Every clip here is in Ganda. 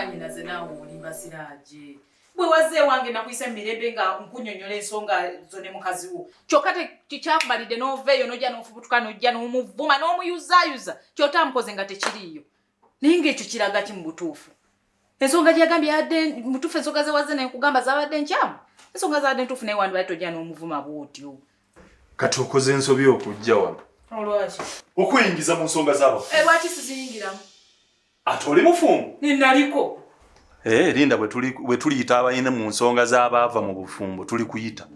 mwanyinaze nawe olimba siraje. Bwe wazee wange nakuyisa mirembe nga nkunyonyola ensonga zone mukazi wo. Kyokka tekyakubalidde n'oveeyo n'ojja n'ofubutuka n'ojja n'omuvuma n'omuyuzayuza kyotamukoze nga tekiriiyo. Naye ng'ekyo kiraga ki mu butuufu? Ensonga gyagambye yadde mutuufu ensonga ze wazze naye kugamba zabadde nkyamu. Ensonga zabadde ntuufu naye wandibadde tojja n'omuvuma bw'otyo. Kati okoze ensobi okujja wano. Olwaki? Okuyingiza mu nsonga z'abo. Lwaki siziyingiramu? Ate oli mufumbo? Naliko. Linda bwe tuliyita abayina mu nsonga z'abaava mu bufumbo tuli kuyita.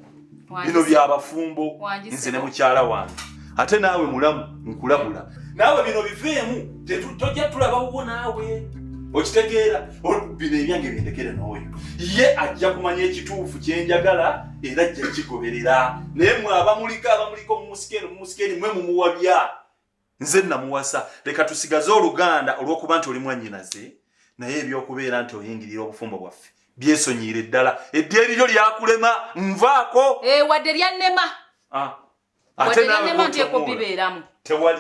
Bino by'abafumbo nze ne mukyala wange. Ate naawe mulamu nkulabula. Naawe bino biveemu tojja tulabawo naawe. Okitegeera bino ebyange bindekere n'oyo. Ye ajja kumanya ekituufu kye njagala era ajja kigoberera. Naye mwe abamuliko mu musikeni mwe mumuwabya. Nze namuwasa leka tusigaze oluganda olw'okuba nti oli mwannyinaze. Naye ebyokubeera nti oyingirira obufumbo bwaffe byesonyiire ddala eddieri lyo lyakulema nvaako wadde lyannema ate nawe nteekubibeeramu tewali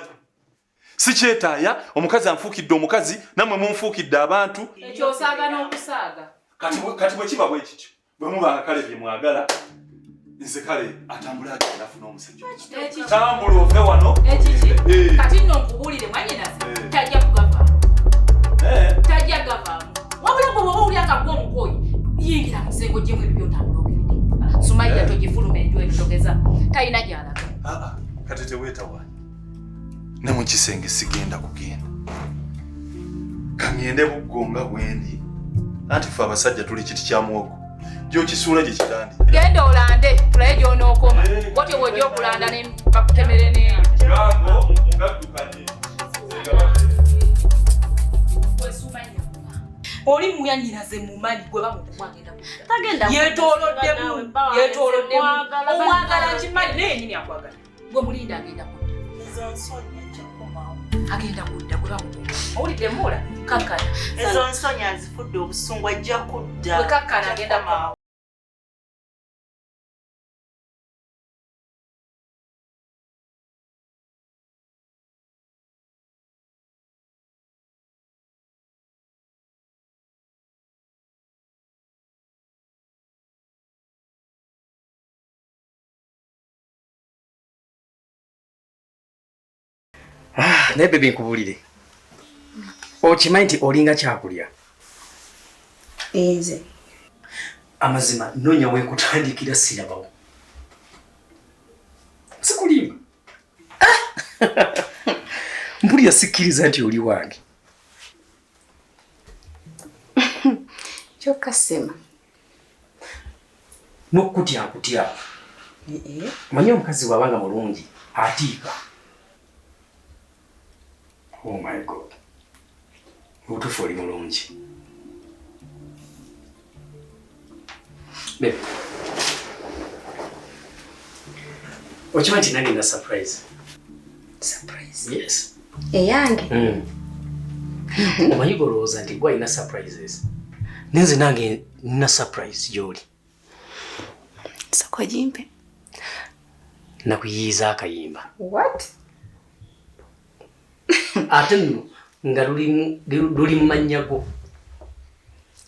si kyetaaya omukazi anfuukidde omukazi nammwe munfuukidde abantu ekyo osaaga n'okusaaga kati bwe kiba bwe kityo bwe mubanga kale bye mwagala nze kale atambula agenda afuna omusajja tambula ove wano kati nno nkubuulire mwanyinaze tajja kugavaamu tajja gavaamu wabula gwe woba olyanga gw'omukoyi yingira mu nsengo gyemu ebyo by'otambula ogende Sumaiya togifuluma enju ebitogeza talina gy'alaga kati teweetawaanya ne mu kisenge sigenda kugenda kangende buggonga bwendi anti ffe abasajja tuli kiti kya muwogo gy'okisuula gye kitandi genda olande tulaye gy'onookoma bwotyo bw'ojja okulanda ne bakutemere n'eyo gango mugaddukanye oli muyanyiraze mu mali gwe bamukubagenda tagenda yeetooloddemu omwagala kimali naye nyini akwagala gwe mulinda agenda kudda ezo nsonya kyakomawo agenda kudda gwe bamukubagenda owulidde mula kakkana ezo nsonya azifudde obusungu ajja kudda gwe kakkana agenda kumawo naye bebe nkubulire okimanyi nti olinga kyakulya nze amazima nonya weekutandikira sirabawo sikulimba mpulira sikkiriza nti oli wange kyokka sema n'okutya manyi omukazi bw'abanga mulungi atiika. Oh my God. Utufu oli mulungi. Babe. Okimanyi nti nange nina surprise. Surprise? Yes. Eyange? Omanyi golowooza nti gwe alina surprises. Nenze nange nina surprise gy'oli. Soko jimpe. Nakuyiiza akayimba. What? Ate nno nga luli mu mannya go.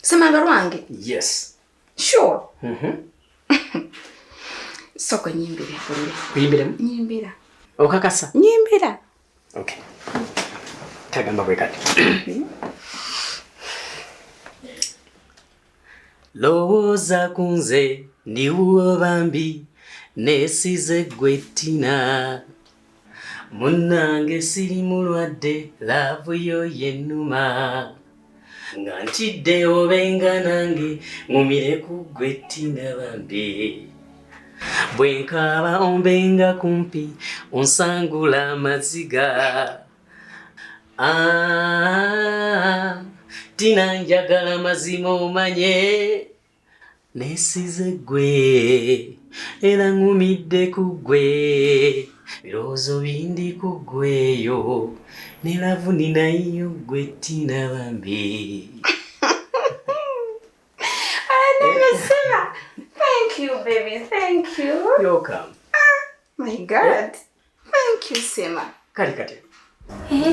Semanga lwange? Yes. Sure. Soko nyimbire bulire. Kuyimbiremu? Nyimbira. Okakasa? Nyimbira. Okay. Kagamba bwe kati. Lowooza ku nze ndiwo bambi neesize ggwe ttina. Munnange siri mulwadde laavu yo yennuma. Nga ntidde obenga nange ngumire ku ggwe ttina bambi. Bwe nkaaba ombenga kumpi onsangula amaziga. Tina njagala mazima omanye neesize ggwe era ngumidde ku ggwe. Birowoozo bindi ku ggweyo ne laavu ninayo ggwe ttina bambi. Thank you, baby. Thank you. You're welcome. My God. Thank you, Sema. Kati.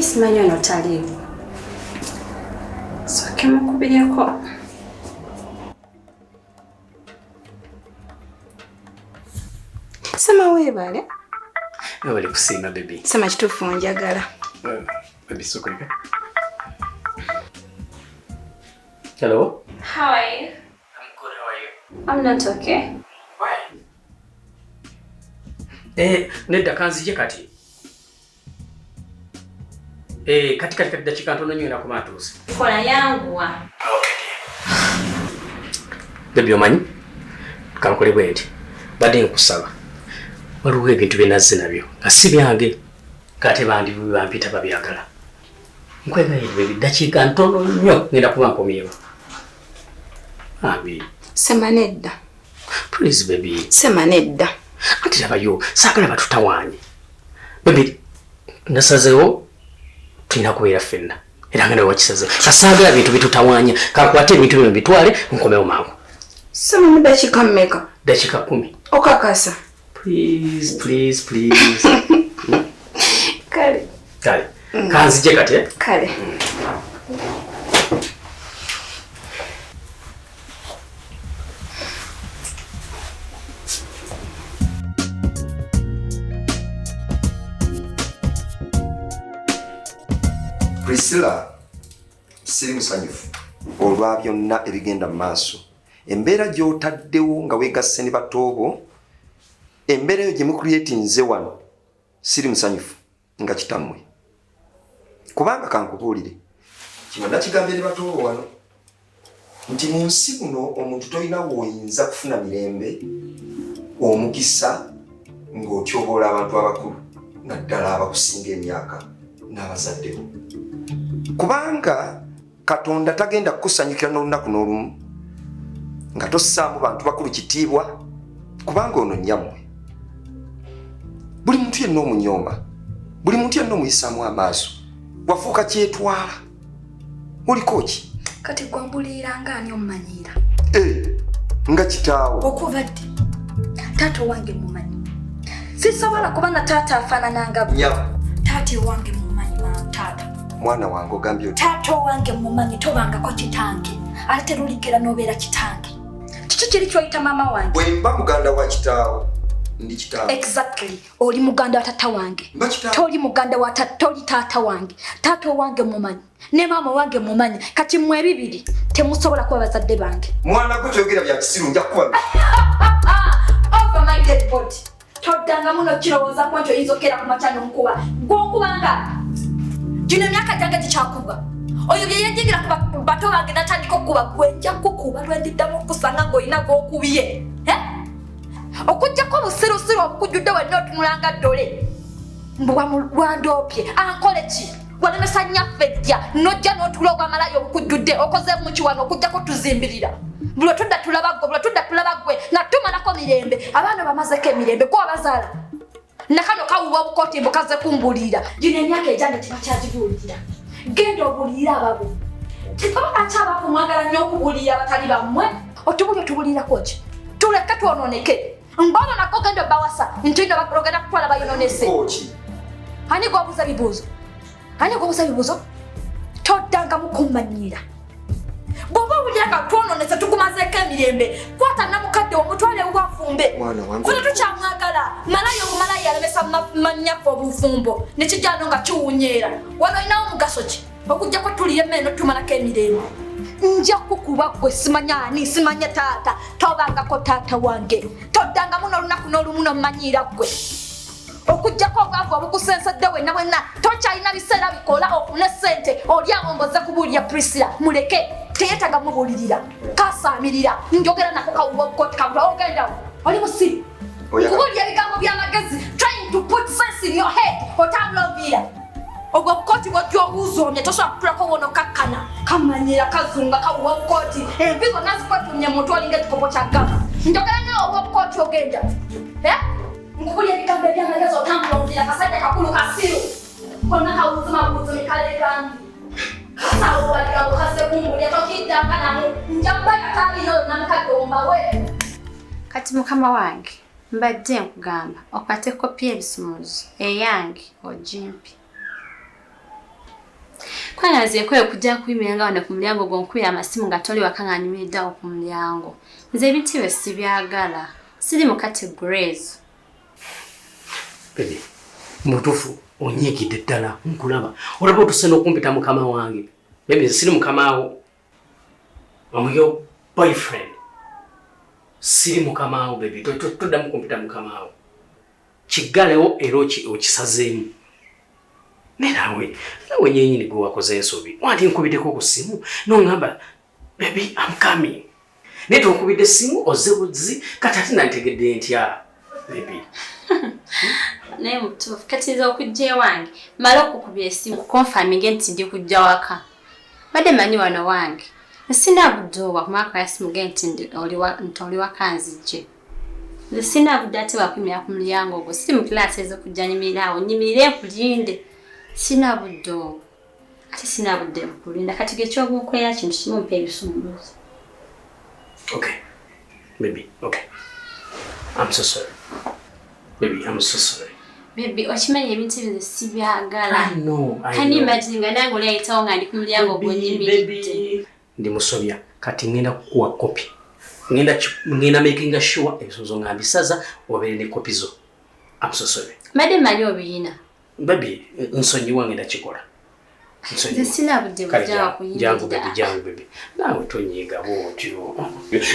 Simanyi ono taliiwo. Soke mukubireko. Sema webale. Webale kusiima baby. Sema kituufu njagala. Baby sokolika. Hello? How are you? I'm good, how are you? I'm not okay. Why? Nedda kanzije kati. Kati dakika ntono nnyo inakoma atuuse. Kola yangu wa. Baby omanyi? Kankole bwenti. Badde nkusaba. Waliwo ebintu bye nazze nabyo nga si byange. Kate bandi bampita babyagala. Nkwegayirira baby dakika ntono nnyo ngenda kuba nkomyewo. Abi. Sema nedda. Please baby. Sema nedda. Ati labayo saagala batutawaanye. Baby nasazeewo tulina kubeera ffenna. Era nga nawe wakisazeewo. Saagala bintu bitutawaanya. Kakwate ebintu bino bitwale nkomewo mangu. Sema mu dakika mmeka? Dakika 10. Okakasa. Please. Kale. Kanzije kati Kale. Priscilla, siri musanyufu olwa byonna ebigenda mu maaso. Embeera gy'otaddewo nga weegasse ne batoobo, embeera eyo gye mucreatinze wano, siri musanyufu nga kitammwe. Kubanga kankubuulire, kino nakigambye ne batoobo wano, nti mu nsi kuno omuntu tolina w'oyinza kufuna mirembe, omukisa ng'otyoboola abantu abakulu, naddala abakusinga emyaka n'abazaddewo. Kubanga Katonda tagenda kukusanyukira n'olunaku n'olumu nga tossaamu bantu bakulu kitiibwa, kubanga ono nyammwe. Buli muntu yenna omunyooma, buli muntu yenna omuyisaamu amaaso, wafuuka kyetwala. Oliko ki? Kati gwambuliira ng'ani omumanyiira? Nga kitaawo. Okuva ddi? Taata wange mumanyi. Sisobola kuba na taata afaanana bwe. Taata wange mumanyi taata. Mwana wange ogambye oti. Taata wange mumanyi tobangako kitange. Ate luligera n'obeera kitange. Kiki kiri ky'oyita maama wange? Bwe mba muganda wa kitaawo, ndi kitaawo. Exactly. Oli muganda wa taata wange. Toli muganda wa toli taata wange. Taata wange mumanyi. Ne maama wange mumanyi. Kati mmwe ebibiri temusobola kuba bazadde bange. Mwana gwe toyogera bya kisiru nja kuba. Over my dead body. Todanga muno kirowooza ku nti oyinza okera ku makyano nkuba. Gw'okubanga gino emyaka gyange gikyakubwa. Oyo bye yenjigira ku bato bange natandika okuba gwe nja kukuba lwendiddamu okusanga ng'olina gw'okubye. Okujjako obusirusiru obukujjudde wenna otunulanga ddole. Lwandoopye ankole ki? Walemesa nnyaffe ddya n'ojja n'otula obwamalayo obukujjudde okoze mu kiwano okujjako tuzimbirira. Buli tudda tulaba gwe nga tumalako mirembe. Abaana bamazeko emirembe gwe wabazaala. Nakano kawuwa obukooti mbukaze kumbuulira. Gino emyaka egyange tebakyagibuulira. Genda obuulira ababo. Tebakaki ababo mwagala nnyo okubuulira abatali bammwe. Otubulirako ki? Tuleke twonooneke. Mbona nako genda bawasa ntino bagenda kutwala bayononese. Ani gwobuuza bibuuzo? Toddanga mukumanyira. Bw'oba owulira nga twononese tukumazeeko emirembe, kwata namukadde omutwale wafumbe. Funa tukyamwagala. Malayo obumalayo alemesa manyaffe obufumbo nekijjano nga kiwunyeera. Wano olinawo mugaso ki? Okujjako tulira emmere n'otumalako emirembe. Nja kukuba gwe simanya taata. Tobangako taata wange. Toddanga muno olunaku n'olumu n'omanyiira gwe. Okujjako obwavu obukusensedde wenna bwenna tokyalina biseera bikola ofune ssente oli awo mboze kubuulira Priscilla muleke teyeetaga mubuulirira kasaamirira njogera nako kawuwa obukooti kabula ogendawo oli musiru kubuulira ebigambo by'amagezi trying to put sense in your head otambula oviira obwo obukooti bwojja obuuzoomye tosobola kutulako wono kakkana kamanyira kazunga kawuwa obukooti envi zonna zikwetumye muntu olinga ekikopo kya gama njogera nawe obwo obukooti ogenda Nkubuli ebigambo eby'amagezi otambula oviira kasajja kakulu kasiru konna kawuzuma kalekangi kasawo waligawo kasekumbulya tokiddanga namu njabbaga taaliyo namukadde ombawe. Kati mukama wange mbadde nkugamba okwate kopi y'ebisumuluzo eyange ogimpi. Kwangaze kwe kujja kuyimira nga wano ku mulyango gonkubira amasimu nga toli wakanganyumiriddawo ku mulyango. Nze ebintu bye sibyagala. Siri mu categories. Baby, mutufu onyigidde ddala nkulaba. Olaba otuse n'okumpita mukama wange. Baby, siri mukamawo. I'm your boyfriend. Siri mukamawo baby. Toddamu kumpita mukamawo. Kigalewo era okisazeemu. Nawe nyenyini gwe wakoze ensobi. Wanti nkubideko ku simu n'oŋŋamba baby I'm coming. Neto nkubidde simu ozebuzi kati nantegedde ntya baby. Naye mutuufu kati nze okujja ewange mala okukubya esimu kukonfaminge nti ndi kujja waka. Badde manyi wano wange. Sina budde wakumaka yasimu ge nti oli waka nzijje. Nze sina budde ate wakumira ku mulyango ogwo. Siri mu kilaasi ez'okujja nyimirirawo nyimirire nkulinde. Sina budde ate sina budde nkulinda kati gekyobukoera kintu kimu mpa ebisumuluzo. Okay. Baby, okay. I'm so sorry. Baby, I'm so sorry. Baby, okimanyi ebintu ebyo sibyagala. I know. Can you imagine nga nange oli ayitawo nga ndi ku mulyango gw'onyimiridde? Ndi musobya kati ngenda kukuwa kopi. Ngenda making sure ebisozo nga mbisaza obeere ne kopi zo. I'm so sorry. Madde manyi obiyina. Baby, nsonyiwa ngenda kikola. Nze sina budde bujja kuyimirira. Jangu baby. Nawe tonyiga bwotyo.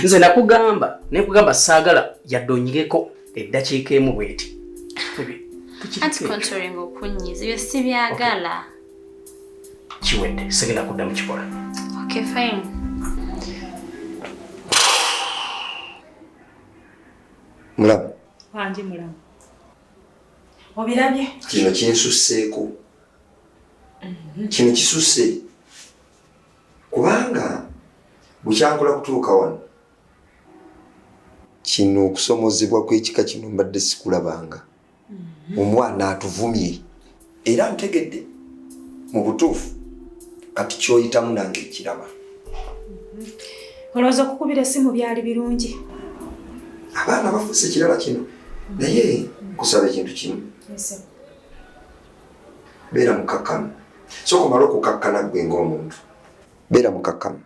Nze nakugamba saagala yaddonyigeko eddakiika emu bweti. Baby. Anti controlling okunyiza ebyo sibyagala. Kiwedde segenda kuddamu kikola. Okay, fine. Mulamu. Wangi mulamu. Obirabye? Kino kinsusseeko. Kino kisusse. Kubanga bukyankola kutuuka wano. Kino okusomozebwa kw'ekika kino mbadde sikulabanga. Omwana atuvumye. Era ntegedde mu butuufu kati kyoyitamu nange ekiraba. Olowooza okukubira essimu byali birungi. Abaana bafuuse kirala kino. Naye kusaba ekintu kimu. Beera mukkakkamu. So kumala okukakkana gwe ng'omuntu. Beera mukkakkamu.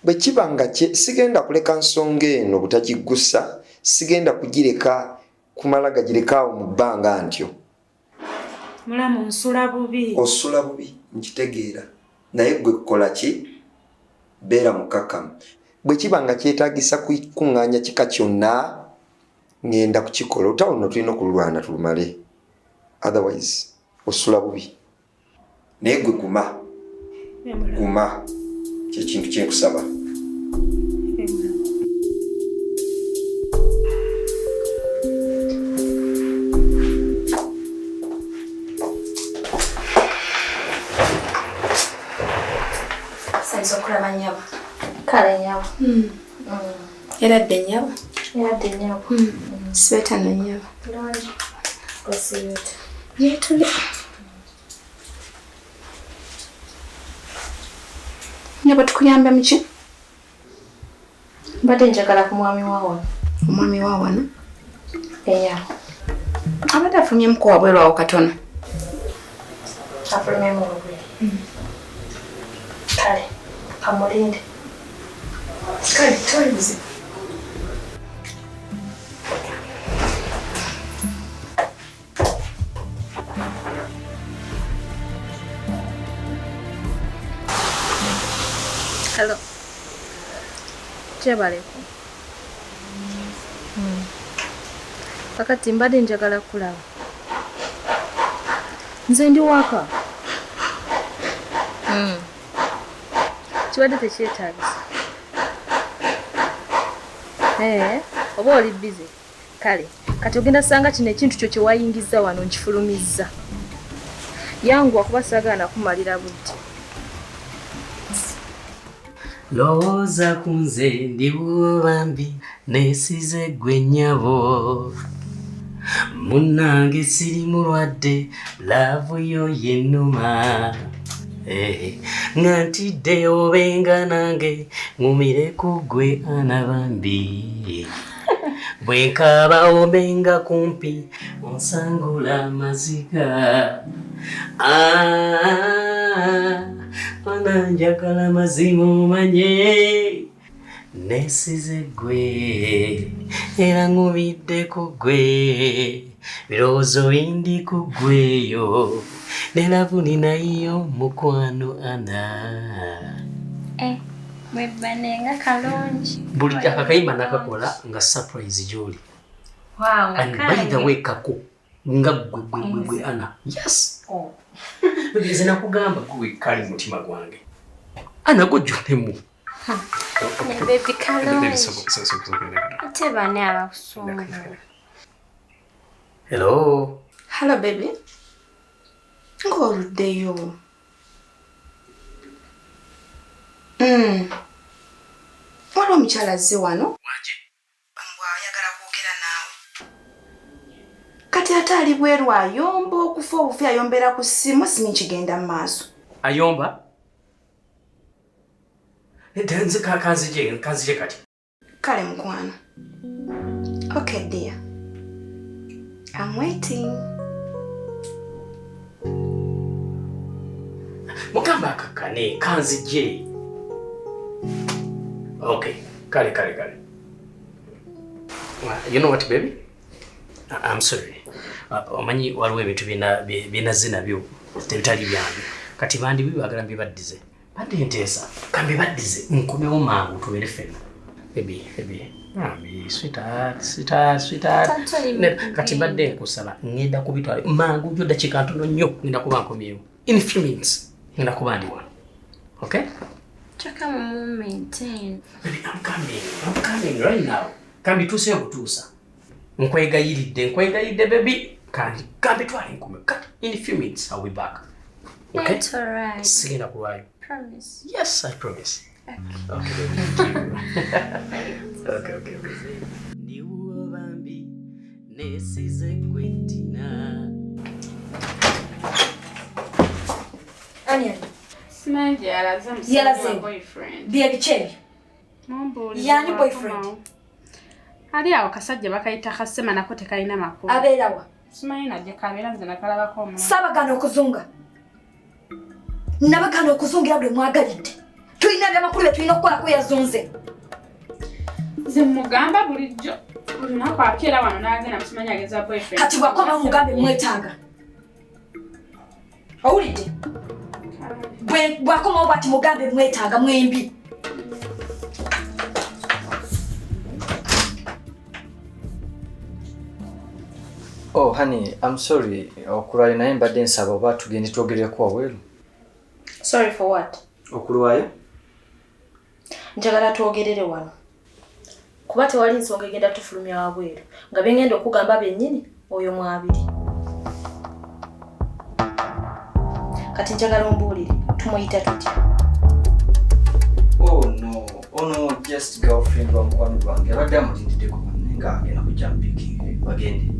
Bwe kiba nga sigenda kuleka nsonga eno butagiggusa, sigenda kugireka kumala gagireka mu bbanga ntyo. Mulamu nsula bubi. Osula bubi nkitegeera. Naye gwe kukola ki? Beera mukkakkamu. Bwe kiba nga kyetaagisa kukuŋŋaanya kika kyonna ngenda kukikola. Olutalo luno tulina okululwana tulumale. Otherwise osula bubi. Naye gwe guma. Guma. Kyekintu kyenkusaba. Saizo kulaba nyaba. Kale nyaba. Era dde nyaba. Era dde nyaba. Sweta na nyaba. Lwangi. Kwasiyota. Yetuli. Nyaba tukuyambe muki? Mbadde njagala ku mwami wawo. Omwami wa wano? Eya. Abadde afumye muko wabweru awo katono. Afulumye mu lugwe. Kale, kamulinde. Kale, toli buzibu. Hello. Kyebaleko. Kakati mbadde njagala kulaba. Nze ndi waka. Kibadde tekyetaagisa. Oba oli busy. Kale, kati ogenda sanga kino ekintu kyo kye wayingiza wano nkifulumizza. Yangu akuba saagala nakumalira budde. Lowooza ku nze ndi bubambi neesize ggwe nnyabo. Munnange siri mulwadde laavu yo yennuma. Nga ntidde obenga nange ngumire ku ggwe anabambi. Bwe nkaaba obenga kumpi onsangula amaziga. mwana njagala mazima omanye nesize gwe era ngubidde ku gwe birowoozo bindi ku gweyo nelavu ninayo mukwano ana Mwebanenga kalonji. buli akakayimba nakakola nga surprise gy'oli. Wow, and by the way kako nga gwe ana. Yes. Oh. Bize nakugamba gwe kali mutima gwange. Ana go jolemu. Baby kalonji. Ate bane abakusoma. Hello. Hello baby. Ngoluddeyo. Waliwo omukyala azze wano. Wanje. Mbwa ayagala kwogera naawe. Kati ate ali bweru ayomba okufa obufi ayombera ku ssimu simanyi kigenda mu maaso. Ayomba? Etenze kanzije kati. Kale mukwano. Okay dear. I'm waiting. Mugamba akakane kanzije. Okay, kale. You know what, baby? I'm sorry. Omanyi waliwo ebintu binaze nabyo tebitali byange. Kati bandi bibagala mbibaddize. Bandi nteesa kambibaddize nkomewo mangu tubeere ffenna. Baby. Sweetheart. Kati badde nkusaba ngenda kubitwala mangu byo dakika ntono nnyo ngenda kuba nkomyewo. In a few minutes ngenda kuba ndi wano. Okay? Chaka mu maintain. Baby, I'm coming right now. Kambi tuse obutuusa. Nkwegayiridde baby. Kambi twali nkume. In a few minutes I'll be back. Okay? That's alright. Sigenda kuwayo. Promise. Yes, I promise. Okay. Okay, baby. Thank you. Okay. Niwo bambi nesize kwetina. Anya. Simanyi yalaze boyfriend. Bye bichebi. Yani boyfriend. Ali awo kasajja bakayita kasema nako tekalina makulu. Abeerawa. Simanyi najja kabeera nze nakalabako omuntu. Sabagana okuzunga. Nabagana okuzungira bwe mwagalidde. Tulina byamakulu tulina okukola ko yazunze. Nze mugamba bulijjo. Olinaku akeera wano n'agenda musimanyi ageza boyfriend. Kati bwakoma mugambe mwetaaga. Owulidde? Bwakoma obati mugambe mwetaaga mwembi. Oh honey, I'm sorry. Okulwayo naye mbadde nsaba oba tugende twogereko wawelu. Sorry for what? Okulwayo? Njagala twogerere wano. Kuba tewali nsonga egenda tufulumya wabweru. Nga bengenda okugamba bennyini oyo mwabiri. Kati njagala ombuulire tumuyita tutya? Oh no. Oh no, just girlfriend wa mukwano gwange. Abadde amulindiddeko nga agenda kujja mpicking. Bagende.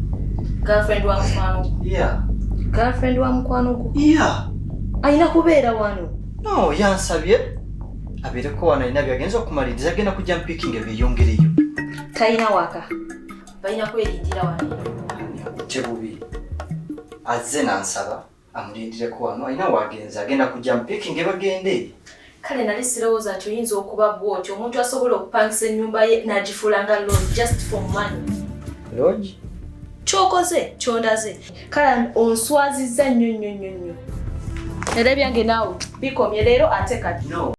Girlfriend wa mukwano? Yeah. Girlfriend wa mukwano gwo? Yeah. Ayina kubeera wano? No, yansabye. Abeereko wano ayina byagenza okumaliriza agenda kujja mpicking ebyeyongereyo. Tayina waka. Balina kwerindira wano. Tebubi. Azze nansaba amulindireko wano ayina wagenza agenda kujja mpicking bagende. Kale nali sirowooza tuyinza okuba bw'otyo omuntu asobola okupangisa ennyumba ye n'agifuula nga lodge just for money. Lodge? Kyokoze kyondaze kale onswazizza nnyo. Era ebyange naawe bikomye leero ate kati. No,